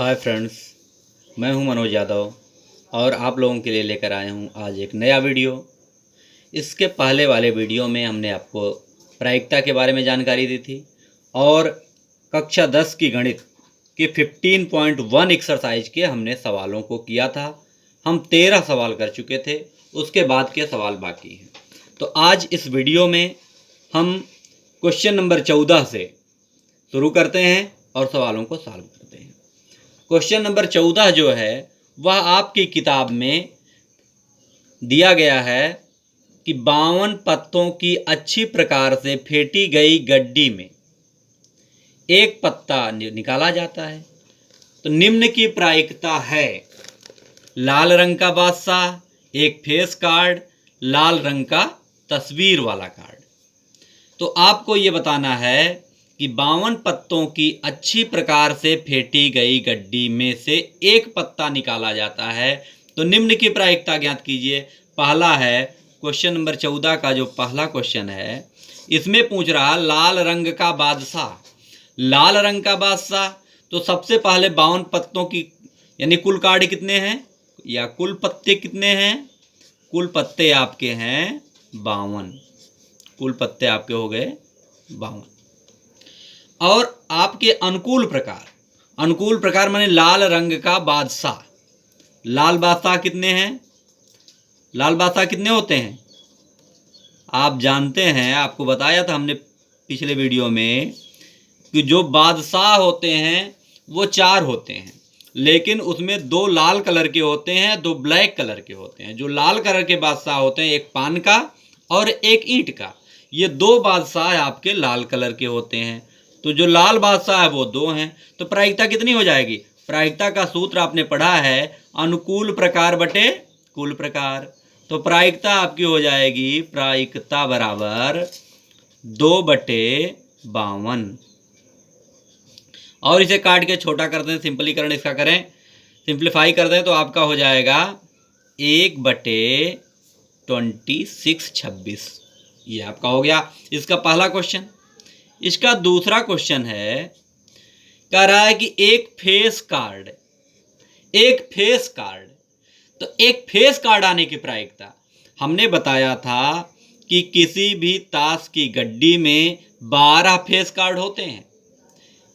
Hi friends, मैं हूं मनोज यादव और आप लोगों के लिए लेकर आया हूं आज एक नया वीडियो। इसके पहले वाले वीडियो में हमने आपको प्रायिकता के बारे में जानकारी दी थी और कक्षा 10 की गणित की 15.1 एक्सरसाइज के हमने सवालों को किया था। हम 13 सवाल कर चुके थे, उसके बाद के सवाल बाकी हैं। तो आज इस वीडियो में हम क्वेश्चन नंबर 14 से शुरू करते हैं और सवालों को सॉल्व करते हैं। क्वेश्चन नंबर 14 जो है वह आपकी किताब में दिया गया है कि 52 पत्तों की अच्छी प्रकार से फेंटी गई गड्डी में एक पत्ता निकाला जाता है। तो निम्न की प्रायिकता है: लाल रंग का बादशाह, एक फेस कार्ड, लाल रंग का तस्वीर वाला कार्ड। तो आपको ये बताना है कि 52 पत्तों की अच्छी प्रकार से फेंटी गई गड्डी में से एक पत्ता निकाला जाता है। तो निम्न की प्रायिकता ज्ञात कीजिए। पहला है क्वेश्चन नंबर 14 का जो पहला क्वेश्चन है, इसमें पूछ रहा लाल रंग का बादशाह। लाल रंग का बादशाह, तो सबसे पहले 52 पत्तों की यानी कुल कार्ड कितने हैं या कुल पत्ते कितने हैं? कुल पत्ते आपके हैं 52। कुल पत्ते आपके हो गए 52। और आपके अनुकूल प्रकार माने लाल रंग का बादशाह। लाल बादशाह कितने हैं? लाल बादशाह कितने होते हैं आप जानते हैं, आपको बताया था हमने पिछले वीडियो में कि जो बादशाह होते हैं वो 4 होते हैं, लेकिन उसमें 2 लाल कलर के होते हैं, 2 ब्लैक कलर के होते हैं। जो लाल कलर के बादशाह होते हैं, एक पान का और एक ईंट का, ये 2 बादशाह आपके लाल कलर के होते हैं। तो जो लाल बादशाह है वो 2 हैं। तो प्रायिकता कितनी हो जाएगी? प्रायिकता का सूत्र आपने पढ़ा है, अनुकूल प्रकार बटे कुल प्रकार। तो प्रायिकता आपकी हो जाएगी, प्रायिकता बराबर 2/52। और इसे काट के छोटा कर दें, सिंपलीकरण इसका करें, सिंप्लीफाई कर दें तो आपका हो जाएगा 1/26। ये आपका हो गया इसका पहला क्वेश्चन। इसका दूसरा क्वेश्चन है, कह रहा है कि एक फेस कार्ड। तो एक फेस कार्ड आने की प्रायिकता हमने बताया था कि किसी भी ताश की गड्डी में 12 फेस कार्ड होते हैं।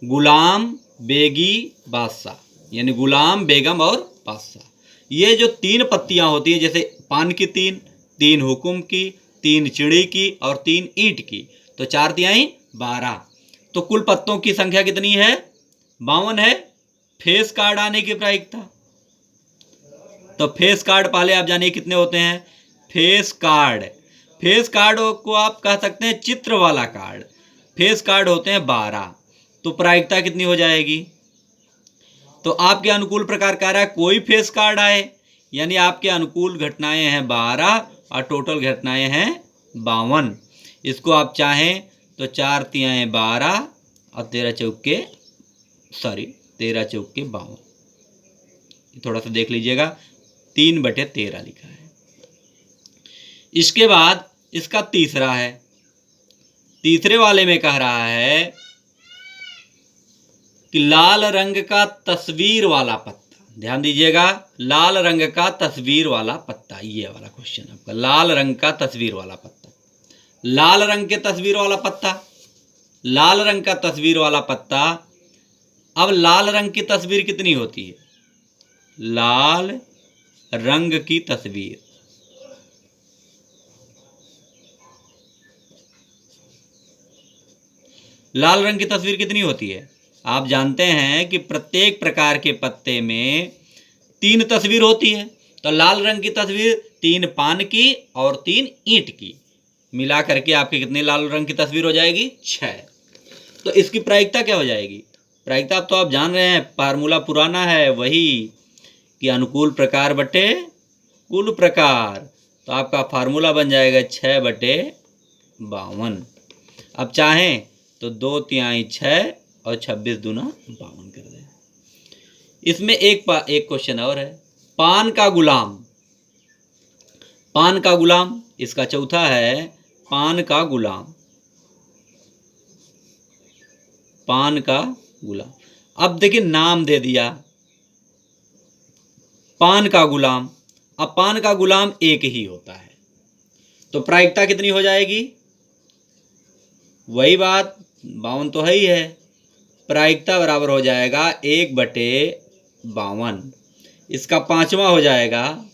गुलाम, बेगी, बादशाह, यानी गुलाम, बेगम और बादशाह। ये जो 3 पत्तियां होती हैं, जैसे पान की 3 हुकुम की, 3 चिड़ी की और 3 ईंट की, तो 4 तिहाई 12। तो कुल पत्तों की संख्या कितनी है? 52 है। फेस कार्ड आने की प्रायिकता, तो फेस कार्ड पहले आप जानिए कितने होते हैं। फेस कार्ड को आप कह सकते हैं चित्र वाला कार्ड। फेस कार्ड होते हैं 12। तो प्रायिकता कितनी हो जाएगी? तो आपके अनुकूल प्रकार कह रहा है कोई फेस कार्ड आए, यानी आपके अनुकूल घटनाएं हैं 12 और टोटल घटनाएं हैं 52। इसको आप चाहें तो 4 तिहाई 12 और 13 चौके 52। थोड़ा सा देख लीजिएगा, 3/13 लिखा है। इसके बाद इसका तीसरा है। तीसरे वाले में कह रहा है कि लाल रंग का तस्वीर वाला पत्ता। ध्यान दीजिएगा, लाल रंग का तस्वीर वाला पत्ता, ये वाला क्वेश्चन आपका। लाल रंग का तस्वीर वाला पत्ता, लाल रंग के तस्वीर वाला पत्ता, लाल रंग का तस्वीर वाला पत्ता। अब लाल रंग की तस्वीर कितनी होती है? लाल रंग की तस्वीर, लाल रंग की तस्वीर कितनी होती है? आप जानते हैं कि प्रत्येक प्रकार के पत्ते में 3 तस्वीर होती है। तो लाल रंग की तस्वीर 3 पान की और 3 ईंट की, मिला करके आपकी कितनी लाल रंग की तस्वीर हो जाएगी? 6। तो इसकी प्रायिकता क्या हो जाएगी? प्रायिकता तो आप जान रहे हैं, फार्मूला पुराना है वही कि अनुकूल प्रकार बटे कुल प्रकार। तो आपका फार्मूला बन जाएगा 6/52। अब चाहें तो 2 तिहाई 6 और 26 दूना 52 कर दें। इसमें एक क्वेश्चन और है, पान का गुलाम। इसका चौथा है पान का गुलाम। अब देखिए नाम दे दिया, पान का गुलाम। अब पान का गुलाम एक ही होता है, तो प्रायिकता कितनी हो जाएगी? वही बात, 52 तो है ही है। प्रायिकता बराबर हो जाएगा 1/52। इसका पांचवा हो जाएगा,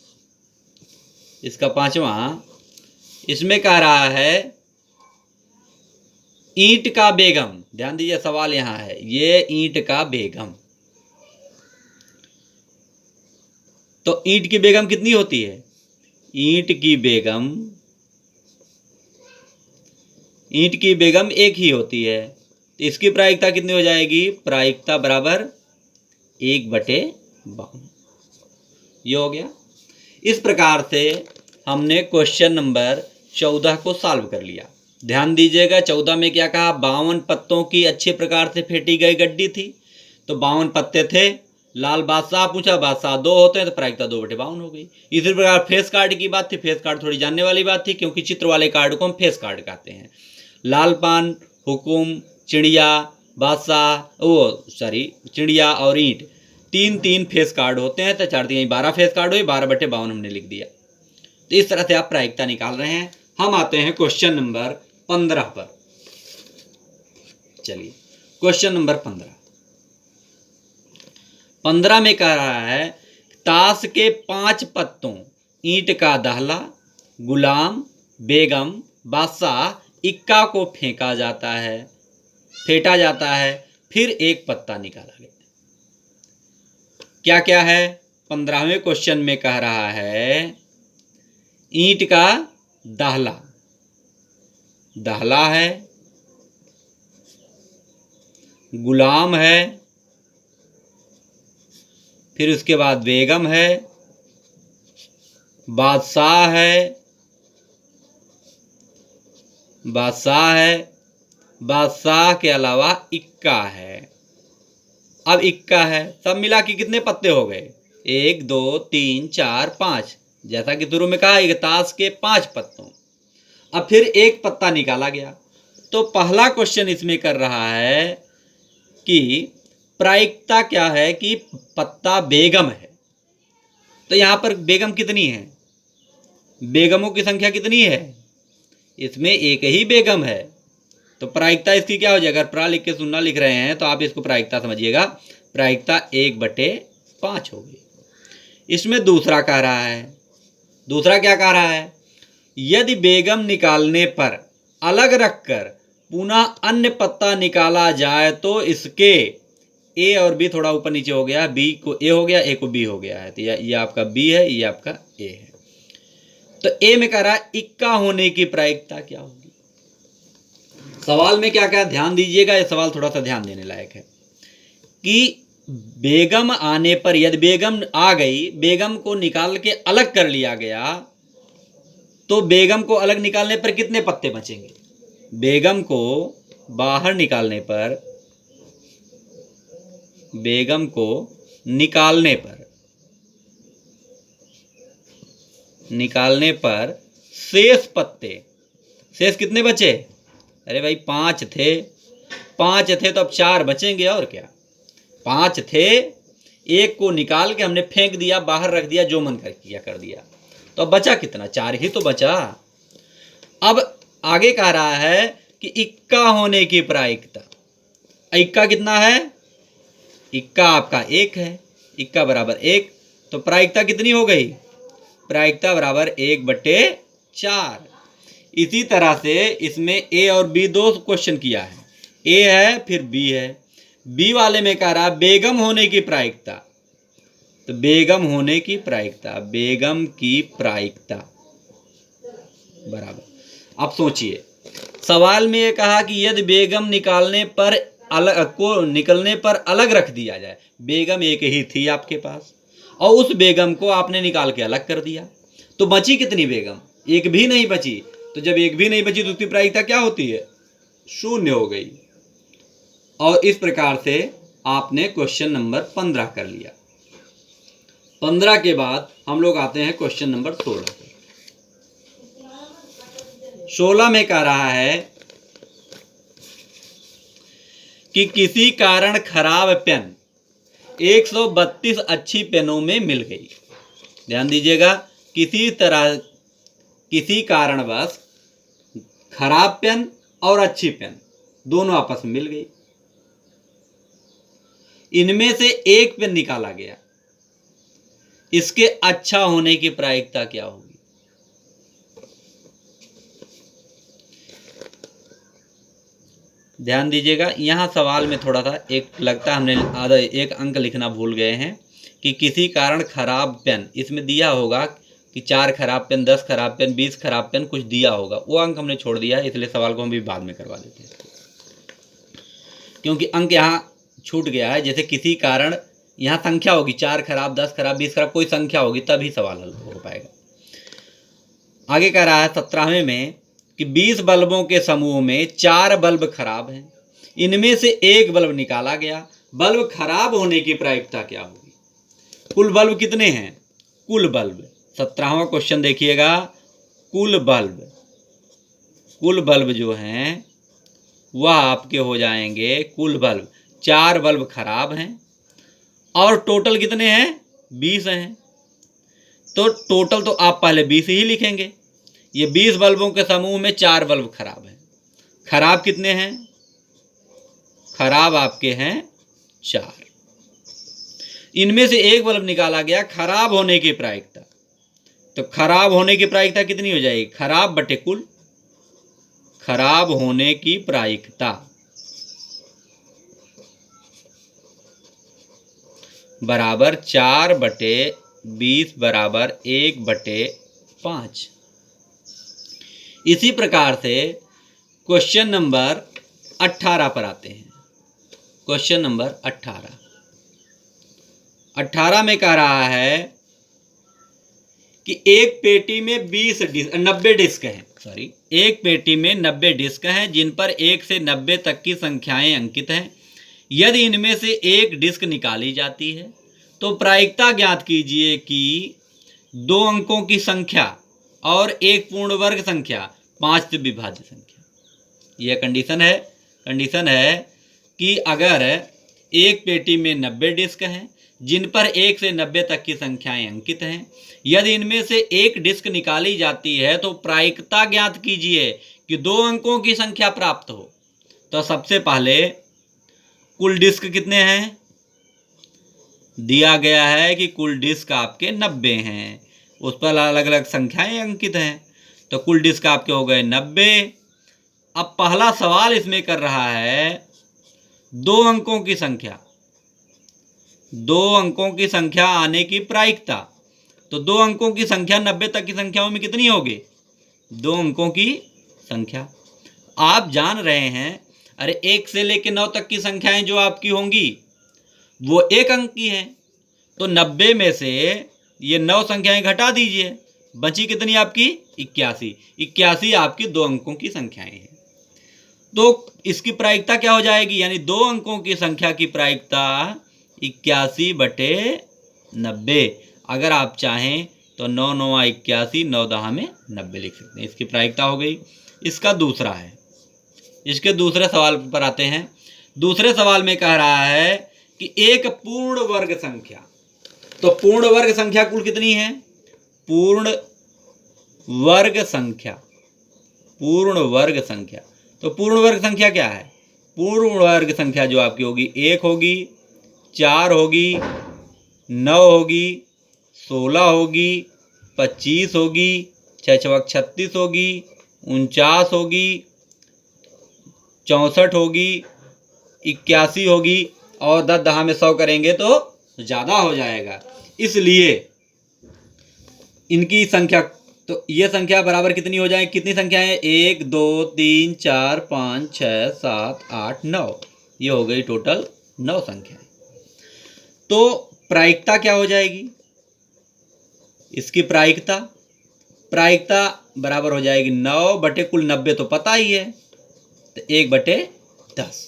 इसका पांचवा, इसमें कह रहा है ईंट का बेगम। ध्यान दीजिए सवाल यहां है, ये ईंट का बेगम। तो ईंट की बेगम कितनी होती है? ईंट की बेगम, ईंट की बेगम एक ही होती है, तो इसकी प्रायिकता कितनी हो जाएगी? प्रायिकता बराबर 1/52। ये हो गया। इस प्रकार से हमने क्वेश्चन नंबर 14 को सॉल्व कर लिया। ध्यान दीजिएगा 14 में क्या कहा? 52 पत्तों की अच्छे प्रकार से फेंटी गई गड्डी थी। तो 52 पत्ते थे। लाल बादशाह पूछा, बादशाह 2 होते हैं, तो प्रायिकता 2/52 हो गई। इसी प्रकार फेस कार्ड की बात थी। फेस कार्ड थोड़ी जानने वाली बात थी, क्योंकि चित्र वाले कार्ड को हम फेस कार्ड कहते हैं। लाल पान, हुकुम, चिड़िया, बादशाह, चिड़िया और ईंट, 3 फेस कार्ड होते हैं। तो 4 12 फेस कार्ड हुए, 12/52 हमने लिख दिया। तो इस तरह से आप प्रायिकता निकाल रहे हैं। हम आते हैं क्वेश्चन नंबर 15 पर। चलिए क्वेश्चन नंबर 15 में कह रहा है ताश के 5 पत्तों, ईंट का दहला, गुलाम, बेगम, बादशाह, इक्का को फेंका जाता है, फिर एक पत्ता निकाला गया। क्या क्या है? 15वें क्वेश्चन में कह रहा है ईंट का दहला, दहला है, गुलाम है, फिर उसके बाद बेगम है, बादशाह है, बादशाह के अलावा इक्का है। अब इक्का है, सब मिला के कितने पत्ते हो गए? 1 2 3 4 5। जैसा कि शुरू में कहा, एक ताश के 5 पत्तों। अब फिर एक पत्ता निकाला गया। तो पहला क्वेश्चन इसमें कर रहा है कि प्रायिकता क्या है कि पत्ता बेगम है। तो यहां पर बेगम कितनी है? बेगमों की संख्या कितनी है? इसमें एक ही बेगम है। तो प्रायिकता इसकी क्या हो जाएगा? अगर प्रा लिख के शून्य लिख रहे हैं तो आप इसको प्रायिकता समझिएगा। प्रायिकता 1/5 होगी। इसमें दूसरा कह रहा है, दूसरा क्या कह रहा है? यदि बेगम निकालने पर अलग रखकर पुनः अन्य पत्ता निकाला जाए तो इसके ए और बी, थोड़ा ऊपर नीचे हो गया, बी को ए हो गया, ए को बी हो गया है। तो ये आपका बी है, ये आपका ए है। तो ए में कह रहा है इक्का होने की प्रायिकता क्या होगी? सवाल में क्या क्या ध्यान दीजिएगा, ये सवाल थोड़ा सा ध्यान देने लायक है कि बेगम आने पर, यदि बेगम आ गई, बेगम को निकाल के अलग कर लिया गया, तो बेगम को अलग निकालने पर कितने पत्ते बचेंगे? बेगम को बाहर निकालने पर, बेगम को निकालने पर शेष पत्ते, शेष कितने बचे? अरे भाई 5 थे, 5 थे तो अब 4 बचेंगे और क्या। 5 थे, एक को निकाल के हमने फेंक दिया, बाहर रख दिया, जो मन कर दिया, तो अब बचा कितना? 4 ही तो बचा। अब आगे कह रहा है कि इक्का होने की प्रायिकता। इक्का कितना है? इक्का आपका 1 है, इक्का बराबर 1। तो प्रायिकता कितनी हो गई? प्रायिकता बराबर 1/4। इसी तरह से इसमें ए और बी 2 क्वेश्चन किया है। ए है फिर बी है। बी वाले में कह रहा बेगम होने की प्रायिकता। तो बेगम होने की प्रायिकता, बेगम की प्रायिकता बराबर, अब सोचिए सवाल में ये कहा कि यदि बेगम निकालने पर निकलने पर अलग रख दिया जाए, बेगम एक ही थी आपके पास और उस बेगम को आपने निकाल के अलग कर दिया, तो बची कितनी बेगम? एक भी नहीं बची। तो जब एक भी नहीं बची तो उसकी प्रायिकता क्या होती है? 0 हो गई। और इस प्रकार से आपने क्वेश्चन नंबर 15 कर लिया। 15 के बाद हम लोग आते हैं क्वेश्चन नंबर 16 पे। 16 में कह रहा है कि किसी कारण खराब पेन 132 अच्छी पेनों में मिल गई। ध्यान दीजिएगा, किसी कारणवश खराब पेन और अच्छी पेन दोनों आपस में मिल गई, इनमें से एक पेन निकाला गया, इसके अच्छा होने की प्रायिकता क्या होगी? ध्यान दीजिएगा, यहां सवाल में थोड़ा सा एक लगता है हमने आधा एक अंक लिखना भूल गए हैं कि किसी कारण खराब पेन, इसमें दिया होगा कि 4 खराब पेन, 10 खराब पेन, 20 खराब पेन कुछ दिया होगा, वो अंक हमने छोड़ दिया है, इसलिए सवाल को हम भी बाद में करवा देते हैं, क्योंकि अंक यहाँ छूट गया है। जैसे किसी कारण यहाँ संख्या होगी, 4 खराब, 10 खराब, 20 खराब, कोई संख्या होगी तभी सवाल हल हो पाएगा। आगे कह रहा है 17वें में कि 20 बल्बों के समूह में 4 बल्ब खराब हैं, इनमें से एक बल्ब निकाला गया, बल्ब खराब होने की प्रायिकता क्या होगी? कुल बल्ब कितने हैं? कुल बल्ब 17वां क्वेश्चन देखिएगा, कुल बल्ब जो हैं वह आपके हो जाएंगे, कुल बल्ब 4 बल्ब खराब हैं और टोटल कितने हैं? 20 हैं। तो टोटल तो आप पहले 20 ही लिखेंगे। ये 20 बल्बों के समूह में 4 बल्ब खराब हैं। खराब कितने हैं? खराब आपके हैं 4। इनमें से एक बल्ब निकाला गया, खराब होने की प्रायिकता, तो खराब होने की प्रायिकता कितनी हो जाएगी? खराब बटे कुल, खराब होने की प्रायिकता बराबर 4 बटे 20 बराबर 1 बटे 5। इसी प्रकार से क्वेश्चन नंबर 18 पर आते हैं। क्वेश्चन नंबर 18 में कह रहा है कि एक पेटी में 90 डिस्क हैं, एक पेटी में 90 डिस्क हैं जिन पर 1 से 90 तक की संख्याएं अंकित हैं। यदि इनमें से एक डिस्क निकाली जाती है तो प्रायिकता ज्ञात कीजिए कि 2 अंकों की संख्या और एक पूर्ण वर्ग संख्या 5 से विभाज्य संख्या। यह कंडीशन है कि अगर एक पेटी में 90 डिस्क हैं जिन पर 1 से 90 तक की संख्याएं अंकित हैं, यदि इनमें से एक डिस्क निकाली जाती है तो प्रायिकता ज्ञात कीजिए कि 2 अंकों की संख्या प्राप्त हो। तो सबसे पहले कुल डिस्क कितने हैं? दिया गया है कि कुल डिस्क आपके 90 हैं, उस पर अलग अलग संख्याएं अंकित हैं, तो कुल डिस्क आपके हो गए 90। अब पहला सवाल इसमें कर रहा है 2 अंकों की संख्या, 2 अंकों की संख्या आने की प्रायिकता। तो 2 अंकों की संख्या 90 तक की संख्याओं में कितनी होगी? 2 अंकों की संख्या। आप जान रहे हैं, अरे 1 से लेकर 9 तक की संख्याएं जो आपकी होंगी वो 1 अंक की हैं, तो 90 में से ये 9 संख्याएं घटा दीजिए, बची कितनी आपकी? 81। 81 आपकी 2 अंकों की संख्याएं हैं। तो इसकी प्रायिकता क्या हो जाएगी? यानी 2 अंकों की संख्या की प्रायिकता 81 बटे 90। अगर आप चाहें तो 9 9 81, 9 10 में 90 लिख सकते हैं। इसकी प्रायिकता हो गई। इसका दूसरा है, इसके दूसरे सवाल पर आते हैं। दूसरे सवाल में कह रहा है कि एक पूर्ण वर्ग संख्या, तो पूर्ण वर्ग संख्या कुल कितनी है? पूर्ण वर्ग संख्या, तो पूर्ण वर्ग संख्या क्या है? पूर्ण वर्ग संख्या जो आपकी होगी 1 होगी, 4 होगी, 9 होगी, 16 होगी, 25 होगी, 6 छक 36 होगी, 49 होगी, 64 होगी, 81 होगी, और 10 10 में 100 करेंगे तो ज़्यादा हो जाएगा। इसलिए इनकी संख्या, तो ये संख्या बराबर कितनी हो जाए? कितनी संख्या है? 1 2 3 4 5 6 7 8 9, ये हो गई टोटल 9 संख्या। तो प्रायिकता क्या हो जाएगी? इसकी प्रायिकता बराबर हो जाएगी 9 बटे कुल 90, तो पता ही है, तो 1 बटे 10।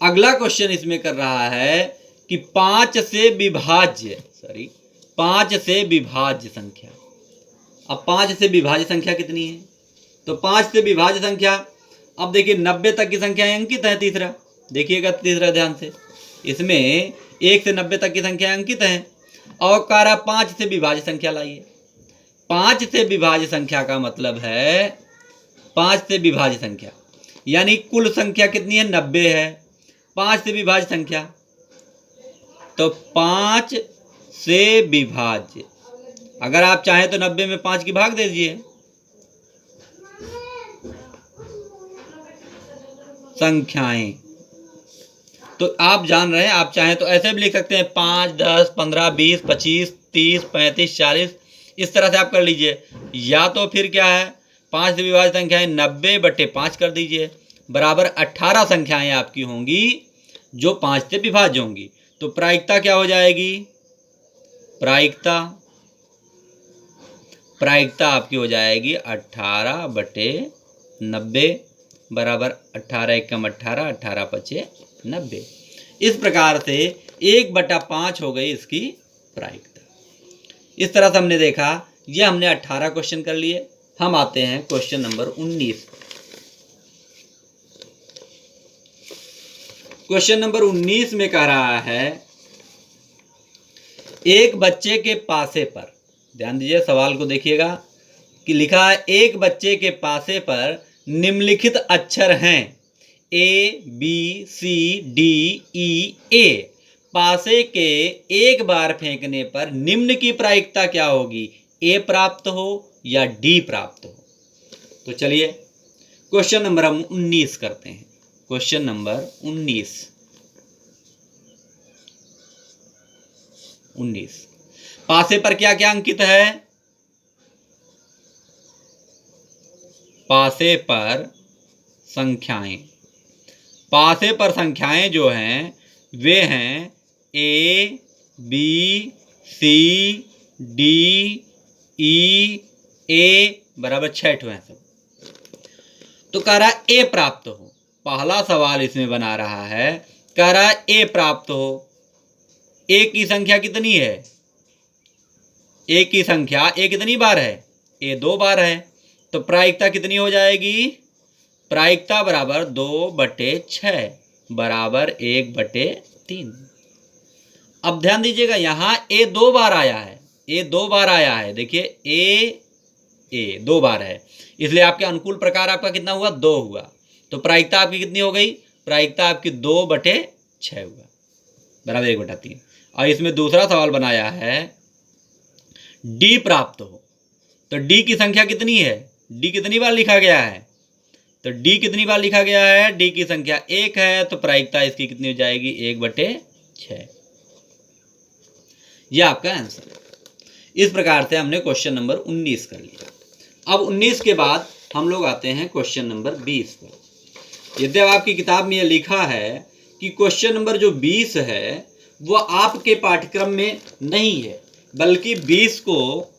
अगला क्वेश्चन इसमें कर रहा है कि 5 से विभाज्य संख्या। अब 5 से विभाज्य संख्या कितनी है? तो 5 से विभाज्य संख्या, अब देखिए 90 तक की संख्याएं अंकित है। तीसरा देखिएगा, तीसरा ध्यान से, इसमें 1 से 90 तक की संख्या अंकित है। और कह रहा 5 से विभाज्य संख्या लाइए। 5 से विभाज्य संख्या का मतलब है 5 से विभाज्य संख्या, यानी कुल संख्या कितनी है, 90 है। 5 से विभाज्य संख्या, तो 5 से विभाज्य, अगर आप चाहें तो 90 में 5 की भाग दे दीजिए। संख्याएं तो आप जान रहे हैं, आप चाहें तो ऐसे भी लिख सकते हैं 5, 10, 15, 20, 25, 30, 35, 40, इस तरह से आप कर लीजिए। या तो फिर क्या है, 5 से विभाज्य संख्याएं 90/5 कर दीजिए, बराबर 18 संख्याएं आपकी होंगी जो 5 से विभाज्य होंगी। तो प्रायिकता क्या हो जाएगी, प्रायिकता आपकी हो जाएगी 18/90 बराबर 18 एकम 18, 18 पचे 90। इस प्रकार से 1/5 हो गई इसकी प्रायिकता। इस तरह से हमने देखा, ये हमने 18 क्वेश्चन कर लिए। हम आते हैं क्वेश्चन नंबर 19। क्वेश्चन नंबर 19 में कह रहा है, एक बच्चे के पासे पर, ध्यान दीजिए सवाल को देखिएगा कि लिखा है एक बच्चे के पासे पर निम्नलिखित अक्षर हैं A, B, C, D, E, A। पासे के एक बार फेंकने पर निम्न की प्रायिकता क्या होगी, A प्राप्त हो या D प्राप्त हो। तो चलिए क्वेश्चन नंबर हम 19 करते हैं। Question number 19। पासे पर क्या क्या अंकित है, पासे पर संख्याएं, पासे पर संख्याएं जो हैं वे हैं A, B, C, D, E, A बराबर 6 हैं सब। तो कह रहा A प्राप्त हो। पहला सवाल इसमें बना रहा है, कह रहा A प्राप्त हो। A की संख्या कितनी है, A की संख्या A कितनी बार है, A 2 बार है। तो प्रायिकता कितनी हो जाएगी, प्रायिकता बराबर 2/6 बराबर 1/3। अब ध्यान दीजिएगा, यहां A 2 बार आया है, A 2 बार आया है। देखिए A 2 बार है, इसलिए आपके अनुकूल प्रकार आपका कितना हुआ, 2 हुआ। तो प्रायिकता आपकी कितनी हो गई, प्रायिकता आपकी 2/6 हुआ बराबर 1/3। और इसमें दूसरा सवाल बनाया है D प्राप्त हो। तो D की संख्या कितनी है, D कितनी बार लिखा गया है, तो D कितनी बार लिखा गया है, D की संख्या 1 है। तो प्रायिकता इसकी कितनी हो जाएगी, 1/6। यह आपका आंसर है। इस प्रकार से हमने क्वेश्चन नंबर 19 कर लिया। अब 19 के बाद हम लोग आते हैं क्वेश्चन नंबर 20 पर। यदि आपकी किताब में यह लिखा है कि क्वेश्चन नंबर जो 20 है वो आपके पाठ्यक्रम में नहीं है, बल्कि 20 को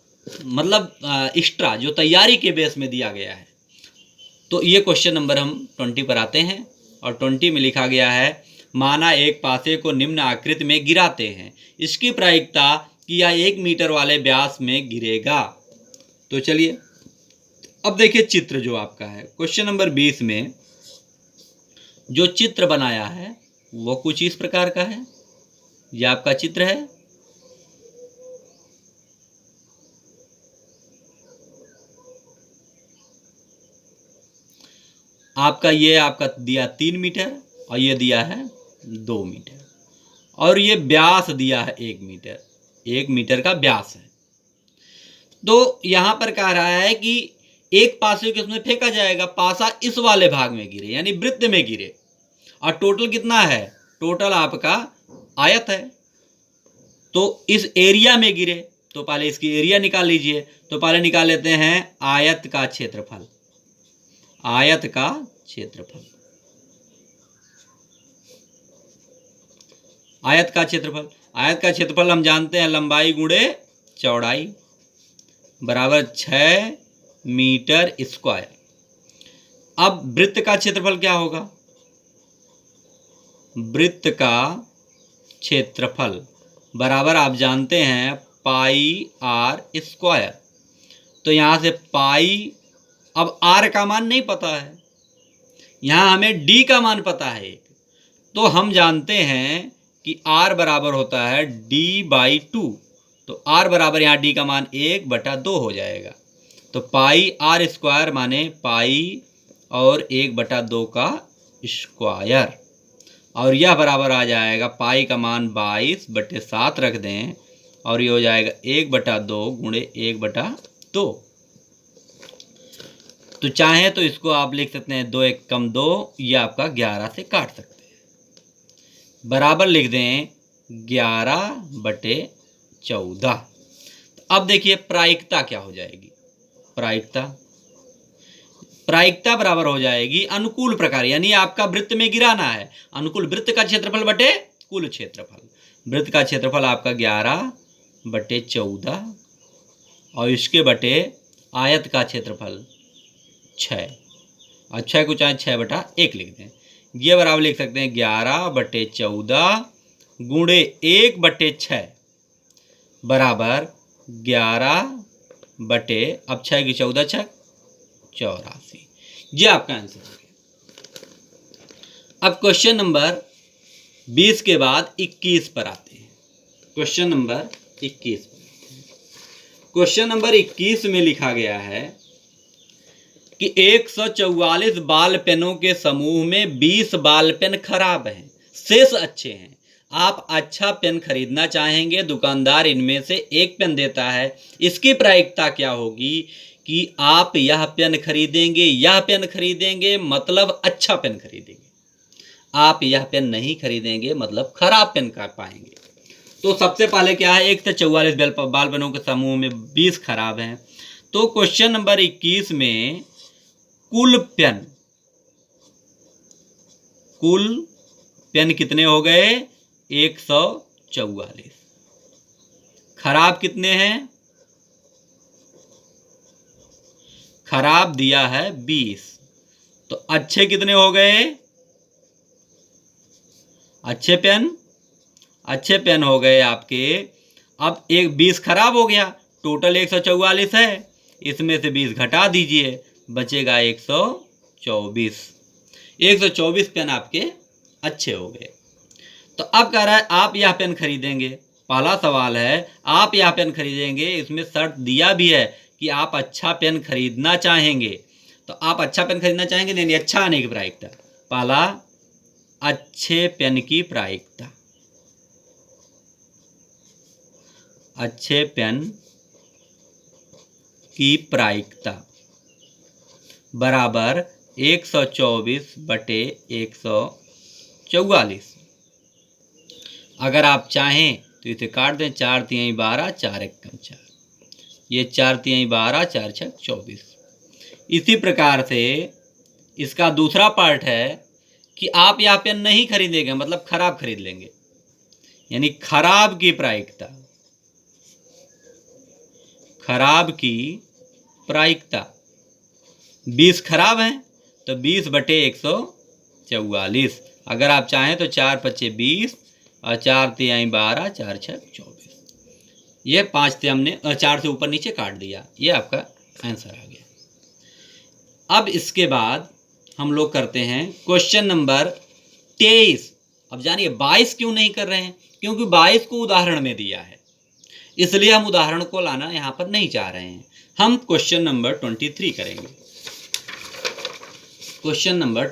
मतलब एक्स्ट्रा जो तैयारी के बेस में दिया गया है। तो ये क्वेश्चन नंबर हम 20 पर आते हैं, और 20 में लिखा गया है, माना एक पासे को निम्न आकृति में गिराते हैं, इसकी प्रायिकता कि यह 1 मीटर वाले व्यास में गिरेगा। तो चलिए अब देखिए चित्र जो आपका है क्वेश्चन नंबर 20 में जो चित्र बनाया है वो कुछ इस प्रकार का है। यह आपका चित्र है। आपका ये आपका दिया 3 मीटर और ये दिया है 2 मीटर, और ये व्यास दिया है 1 मीटर, 1 मीटर का व्यास है। तो यहां पर कह रहा है कि एक पासे को इसमें फेंका जाएगा, पासा इस वाले भाग में गिरे यानी वृत्त में गिरे, और टोटल कितना है, टोटल आपका आयत है। तो इस एरिया में गिरे, तो पहले इसकी एरिया निकाल लीजिए। तो पहले निकाल लेते हैं आयत का क्षेत्रफल, आयत का क्षेत्रफल, आयत का क्षेत्रफल, आयत का क्षेत्रफल हम जानते हैं लंबाई गुणे चौड़ाई बराबर 6 मीटर स्क्वायर। अब वृत्त का क्षेत्रफल क्या होगा, वृत्त का क्षेत्रफल बराबर आप जानते हैं पाई आर स्क्वायर। तो यहां से पाई, अब आर का मान नहीं पता है, यहां हमें डी का मान पता है एक, तो हम जानते हैं कि आर बराबर होता है D/2। तो r बराबर यहाँ d का मान 1/2 हो जाएगा। तो पाई r स्क्वायर माने पाई और 1/2 का स्क्वायर, और यह बराबर आ जाएगा पाई का मान 22/7 रख दें और ये हो जाएगा 1/2 गुणे 1/2। तो चाहे तो इसको आप लिख सकते हैं 2 1 कम 2, ये आपका 11 से काट सकते हैं, बराबर लिख दें 11/14। तो अब देखिए प्रायिकता क्या हो जाएगी। प्रायिकता बराबर हो जाएगी अनुकूल प्रकार, यानी आपका वृत्त में गिराना है, अनुकूल वृत्त का क्षेत्रफल बटे कुल क्षेत्रफल। वृत्त का क्षेत्रफल आपका 11/14 और इसके बटे आयत का क्षेत्रफल 6, और 6 को चाहे 6/1 लिख दें। ये बराबर लिख सकते हैं 11/14 गुणे 1/6 बराबर 11 अब 6 की 14 6 84। ये आपका आंसर हो गया। अब क्वेश्चन नंबर 20 के बाद 21 पर आते हैं। क्वेश्चन नंबर 21 क्वेश्चन नंबर 21 में लिखा गया है कि 144 बाल पेनों के समूह में 20 बाल पेन खराब हैं, शेष अच्छे हैं। आप अच्छा पेन खरीदना चाहेंगे, दुकानदार इनमें से एक पेन देता है। इसकी प्रायिकता क्या होगी कि आप यह पेन खरीदेंगे मतलब अच्छा पेन खरीदेंगे, आप यह पेन नहीं खरीदेंगे मतलब खराब पेन का पाएंगे। तो सबसे पहले क्या है, 144 बाल पेनों के समूह में 20 खराब हैं। तो क्वेश्चन नंबर 21 में कुल पेन कितने हो गए, 144। खराब कितने हैं, खराब दिया है 20। तो अच्छे कितने हो गए, अच्छे पेन हो गए आपके। अब 20 खराब हो गया, टोटल 144 है, इसमें से 20 घटा दीजिए, बचेगा 124। 124 पेन आपके अच्छे हो गए। तो अब कह रहा है आप यह पेन खरीदेंगे। पहला सवाल है आप यह पेन खरीदेंगे, इसमें शर्त दिया भी है कि आप अच्छा पेन खरीदना चाहेंगे। तो आप अच्छा पेन खरीदना चाहेंगे, नहीं अच्छा आने की प्रायिकता। पहला अच्छे पेन की प्रायिकता, अच्छे पेन की प्रायिकता बराबर 124/144। अगर आप चाहें तो इसे काट दें, 4 तिहाई 12, 4 1 कम 4, ये 4 तिहाई 12, 4 6 24। इसी प्रकार से इसका दूसरा पार्ट है कि आप यह पेन नहीं खरीदेंगे मतलब खराब खरीद लेंगे, यानी खराब की प्रायिकता, खराब की प्रायिकता 20 खराब है तो 20/144। अगर आप चाहें तो 4 5 20 और 4 तिहाई 12, 4 6 24। ये 5 थे, हमने 4 से ऊपर नीचे काट दिया, ये आपका आंसर आ गया। अब इसके बाद हम लोग करते हैं क्वेश्चन नंबर 23। अब जानिए 22 क्यों नहीं कर रहे हैं, क्योंकि 22 को उदाहरण में दिया है, इसलिए हम उदाहरण को लाना यहाँ पर नहीं चाह रहे हैं। हम क्वेश्चन नंबर 23 करेंगे। क्वेश्चन नंबर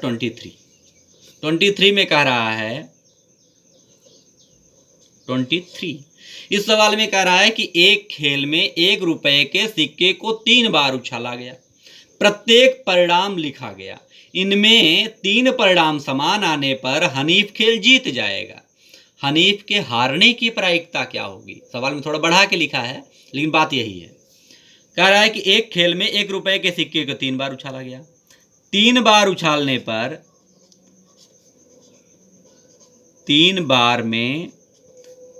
23 में कह रहा है 23 इस सवाल में कह रहा है कि एक खेल में 1 रुपए के सिक्के को 3 बार उछाला गया, प्रत्येक परिणाम लिखा गया, इनमें 3 परिणाम समान आने पर हनीफ खेल जीत जाएगा। हनीफ के हारने की प्रायिकता क्या होगी। सवाल में थोड़ा बढ़ा के लिखा है लेकिन बात यही है। कह रहा है कि एक खेल में 1 रुपए के सिक्के को 3 बार उछाला गया, 3 बार उछालने पर 3 बार में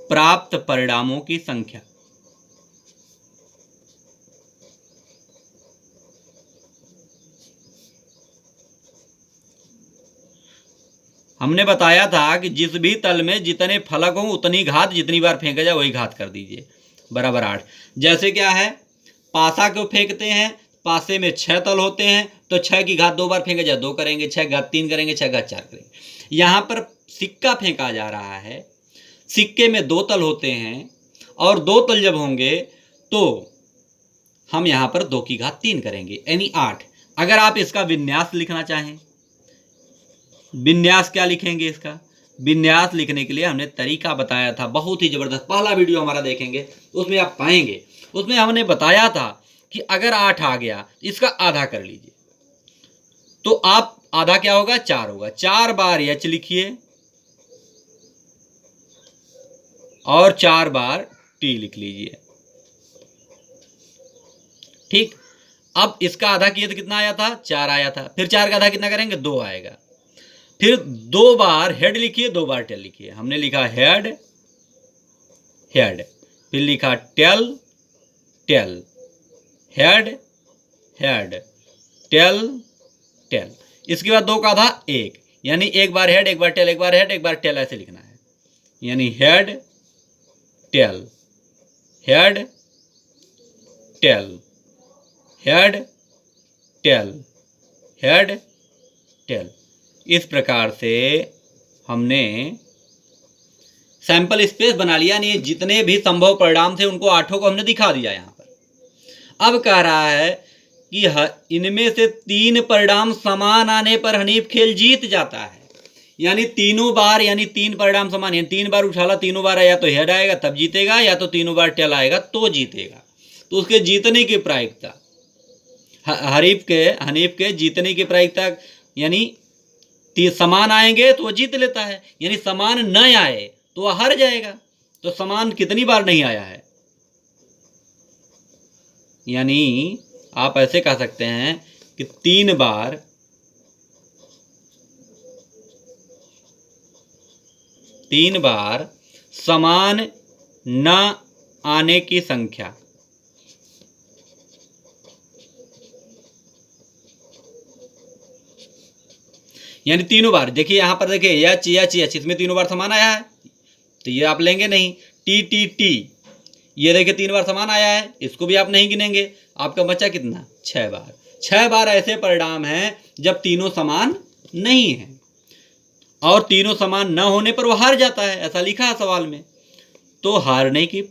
प्राप्त परिणामों की संख्या। हमने बताया था कि जिस भी तल में जितने फलक हों उतनी घात, जितनी बार फेंका जाए वही घात कर दीजिए, बराबर 8। जैसे क्या है, पासा को फेंकते हैं, पासे में 6 तल होते हैं तो 6 की घात 2 बार फेंका जाए 2 करेंगे, 6 घात 3 करेंगे, 6 घात 4 करेंगे। यहाँ पर सिक्का फेंका जा रहा है, सिक्के में 2 तल होते हैं और 2 तल जब होंगे तो हम यहाँ पर 2 की घात 3 करेंगे, यानी 8। अगर आप इसका विन्यास लिखना चाहें, विन्यास क्या लिखेंगे, इसका विन्यास लिखने के लिए हमने तरीका बताया था, बहुत ही ज़बरदस्त। पहला वीडियो हमारा देखेंगे उसमें आप पाएंगे, उसमें हमने बताया था कि अगर 8 आ गया इसका आधा कर लीजिए, तो आप आधा क्या होगा, 4 होगा। 4 बार एच लिखिए और 4 बार टी लिख लीजिए। ठीक, अब इसका आधा किए तो कितना आया था, 4 आया था। फिर 4 का आधा कितना करेंगे, 2 आएगा। फिर 2 बार हेड लिखिए, 2 बार टेल लिखिए। हमने लिखा हेड हेड, फिर लिखा tail tail, head head, tail tail. इसके बाद 2 का आधा 1, यानी 1 बार हेड, 1 बार टेल, 1 बार हेड, 1 बार टेल, ऐसे लिखना है। यानी head tail head tail, head tail, head tail. इस प्रकार से हमने सैंपल स्पेस बना लिया, यानी जितने भी संभव परिणाम थे उनको 8 को हमने दिखा दिया यहाँ पर। अब कह रहा है कि इनमें से 3 परिणाम समान आने पर हनीफ खेल जीत जाता है। यानी तीनों बार, यानी 3 परिणाम समान, यानी 3 बार उछाला, तीनों बार या तो हेड आएगा तब जीतेगा, या तो तीनों बार टेल आएगा तो जीतेगा। तो उसके जीतने की प्रायिकता, हनीफ के जीतने की प्रायिकता, यानी समान आएंगे तो वो जीत लेता है, यानी समान न आए तो वह हार जाएगा। तो समान कितनी बार नहीं आया है, यानी आप ऐसे कह सकते हैं कि 3 बार समान न आने की संख्या, यानी तीनों बार। देखिए यहाँ पर देखिए एच एच एच, इसमें तीनों बार समान आया है तो ये आप लेंगे नहीं। टी टी टी, ये देखिए 3 बार समान आया है, इसको भी आप नहीं गिनेंगे। आपका बचा कितना, 6 बार। 6 बार ऐसे परिणाम हैं जब तीनों समान नहीं है, और तीनों समान न होने पर वो हार जाता है, ऐसा लिखा है सवाल में। तो हारने की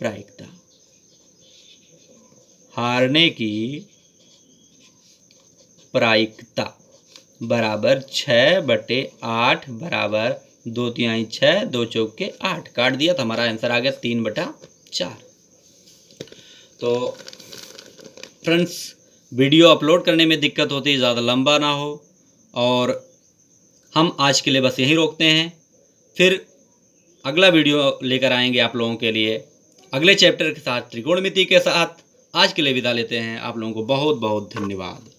प्रायिकता, बराबर 6/8 बराबर 2 तिहाई 6, 2 चौके 8। काट दिया तो हमारा आंसर आ गया 3/4। तो फ्रेंड्स, वीडियो अपलोड करने में दिक्कत होती है, ज़्यादा लंबा ना हो, और हम आज के लिए बस यहीं रोकते हैं। फिर अगला वीडियो लेकर आएंगे आप लोगों के लिए अगले चैप्टर के साथ, त्रिकोणमिति के साथ। आज के लिए विदा लेते हैं, आप लोगों को बहुत बहुत धन्यवाद।